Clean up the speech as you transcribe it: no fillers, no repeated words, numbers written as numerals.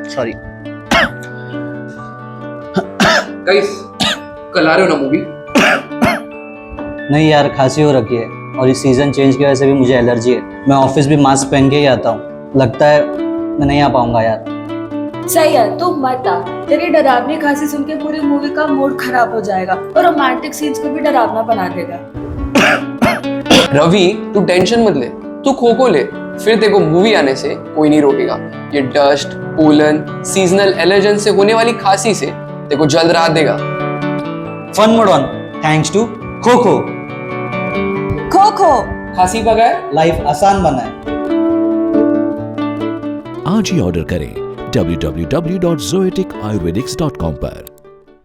Sorry. Guys, कल आ रहे हो ना मूवी? नहीं यार, खांसी हो रखी है और इस सीजन चेंज की वजह से भी मुझे एलर्जी है। मैं ऑफिस भी मास्क पहन के ही आता हूँ। लगता है मैं नहीं आ पाऊंगा यार। सही है, तू मत आ। तेरी डरावनी खांसी सुन के पूरी मूवी का मूड खराब हो जाएगा और रोमांटिक सीन्स को भी डरावना बना देगा। रवि, तू टेंशन मत ले, तू खो खो ले, फिर तेरे को मूवी आने से कोई नहीं रोकेगा। ये डस्ट, पोलन, सीजनल एलर्जन से होने वाली खांसी से तेरे को जल्द राहत देगा। Fun mode on thanks to kho kho. Kho खो खांसी भगाए, लाइफ आसान बनाए। आज ही ऑर्डर करें www.zoeticayurvedics.com पर।